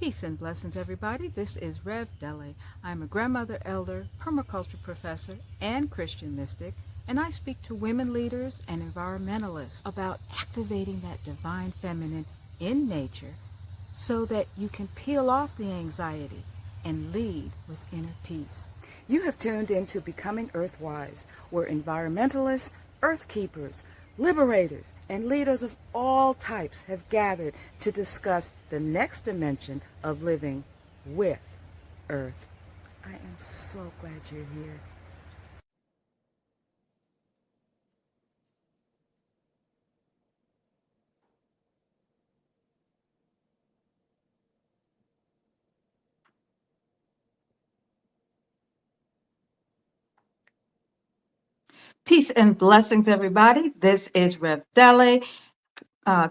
Peace and blessings, everybody. This is Rev Dele. I'm a grandmother, elder, permaculture professor, and Christian mystic, and I speak to women leaders and environmentalists about activating that divine feminine in nature so that you can peel off the anxiety and lead with inner peace. You have tuned into Becoming Earthwise, where environmentalists, earth keepers, liberators, and leaders of all types have gathered to discuss the next dimension of living with Earth. I am so glad you're here. Peace and blessings, everybody. This is Rev Dele,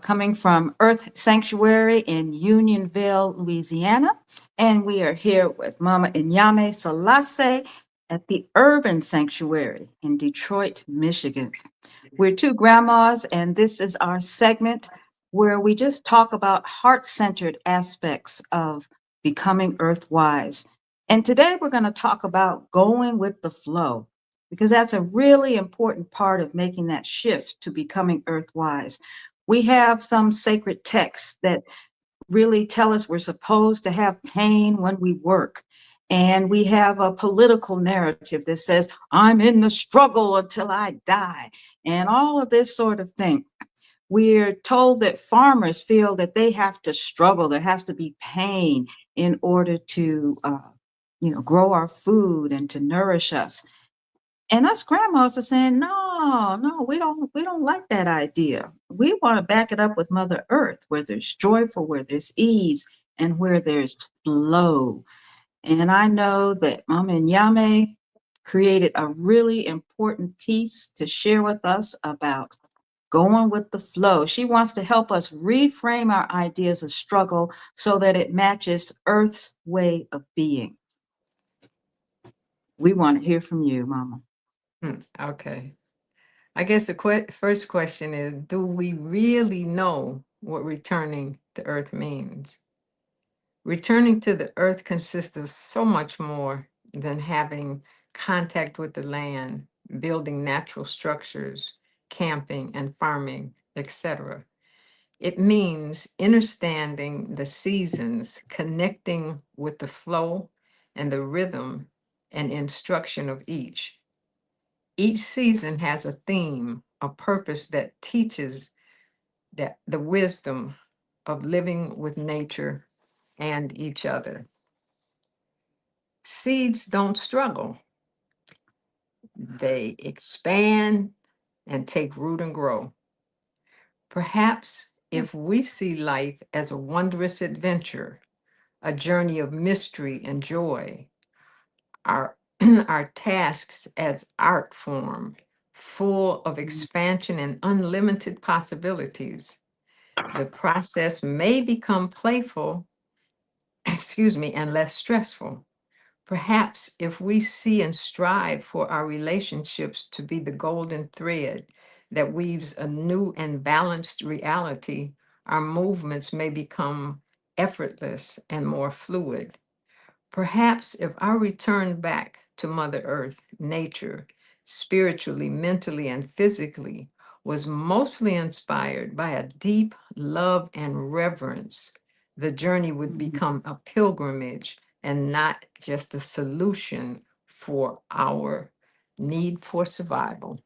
coming from Earth Sanctuary in Unionville, Louisiana. And we are here with Mama Inyame Selassie at the Urban Sanctuary in Detroit, Michigan. We're two grandmas, and this is our segment where we just talk about heart-centered aspects of becoming earthwise. And today we're going to talk about going with the flow, because that's a really important part of making that shift to becoming earthwise. We have some sacred texts that really tell us we're supposed to have pain when we work. And we have a political narrative that says, I'm in the struggle until I die, and all of this sort of thing. We're told that farmers feel that they have to struggle. There has to be pain in order to, grow our food and to nourish us. And us grandmas are saying, no, no, we don't like that idea. We want to back it up with Mother Earth, where there's joyful, where there's ease, and where there's flow. And I know that Mama Nyame created a really important piece to share with us about going with the flow. She wants to help us reframe our ideas of struggle so that it matches Earth's way of being. We want to hear from you, Mama. Okay. I guess the first question is, do we really know what returning to Earth means? Returning to the Earth consists of so much more than having contact with the land, building natural structures, camping and farming, etc. It means understanding the seasons, connecting with the flow and the rhythm and instruction of each. Each season has a theme, a purpose that teaches that the wisdom of living with nature and each other. Seeds don't struggle. They expand and take root and grow. Perhaps if we see life as a wondrous adventure, a journey of mystery and joy, our our tasks as art form, full of expansion and unlimited possibilities. The process may become playful, excuse me, and less stressful. Perhaps if we see and strive for our relationships to be the golden thread that weaves a new and balanced reality, our movements may become effortless and more fluid. Perhaps if our return back to Mother Earth, nature, spiritually, mentally, and physically, was mostly inspired by a deep love and reverence, the journey would become a pilgrimage and not just a solution for our need for survival.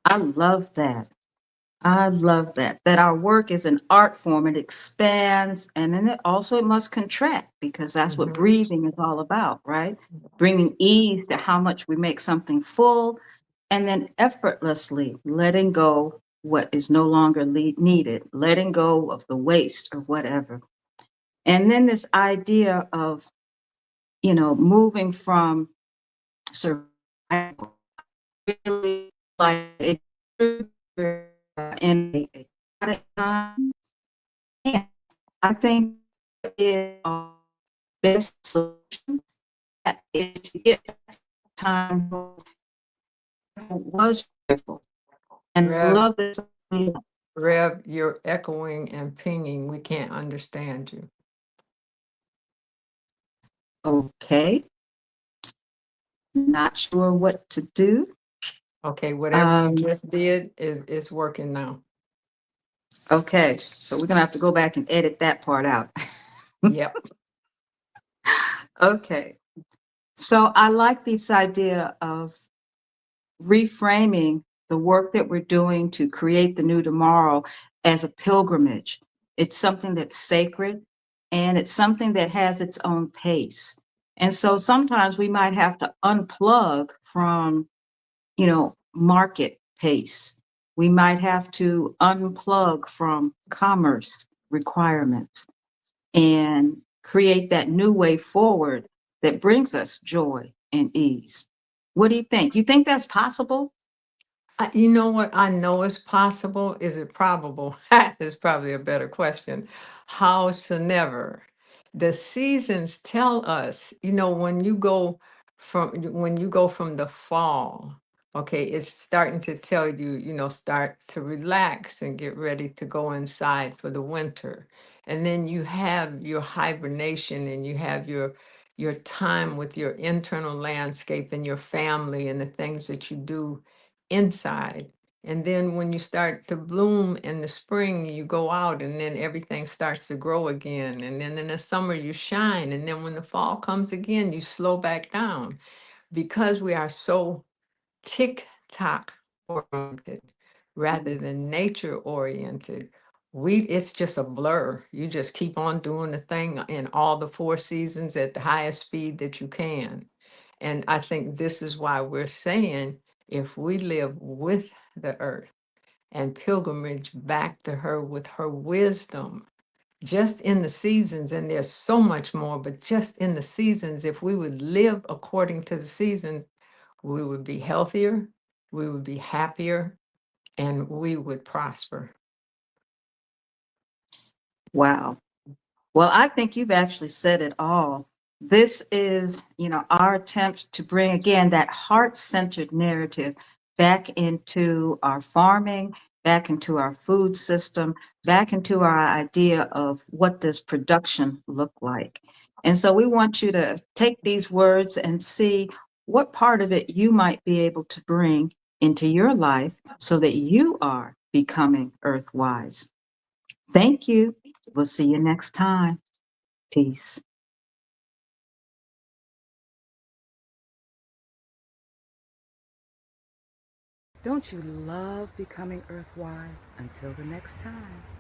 I love that. I love that. That our work is an art form. It expands, and then it must contract, because that's what Mhm. breathing is all about, right? Bringing ease to how much we make something full, and then effortlessly letting go what is no longer needed, letting go of the waste or whatever. And then this idea of, moving from survival, really like in a chaotic time. And I think is our best solution is to get time when it was joyful and Rev, love is Rev, you're echoing and pinging. We can't understand you. Okay, not sure what to do. Okay, whatever you Um, just did is working now. okay, so we're gonna have to go back and edit that part out. Yep. Okay, so I like this idea of reframing the work that we're doing to create the new tomorrow as a pilgrimage. It's something that's sacred and it's something that has its own pace. And so sometimes we might have to unplug from, market pace. We might have to unplug from commerce requirements and create that new way forward that brings us joy and ease. What do you think? You think that's possible? You know what I know is possible? Is it probable? That is probably a better question. Howsoever, the seasons tell us, when you go from the fall, okay, it's starting to tell you, start to relax and get ready to go inside for the winter. And then you have your hibernation and you have your time with your internal landscape and your family and the things that you do inside. And then when you start to bloom in the spring, you go out and then everything starts to grow again. And then in the summer, you shine. And then when the fall comes again, you slow back down because we are so tick tock oriented rather than nature oriented. It's just a blur. You just keep on doing the thing in all the four seasons at the highest speed that you can. And I think this is why we're saying if we live with the earth and pilgrimage back to her with her wisdom, just in the seasons, and there's so much more, but just in the seasons, if we would live according to the seasons, we would be healthier, we would be happier, and we would prosper. Wow. Well, I think you've actually said it all. This is, our attempt to bring again that heart-centered narrative back into our farming, back into our food system, back into our idea of what does production look like. And so we want you to take these words and see what part of it you might be able to bring into your life so that you are becoming earthwise. Thank you. We'll see you next time. Peace. Don't you love becoming earthwise? Until the next time.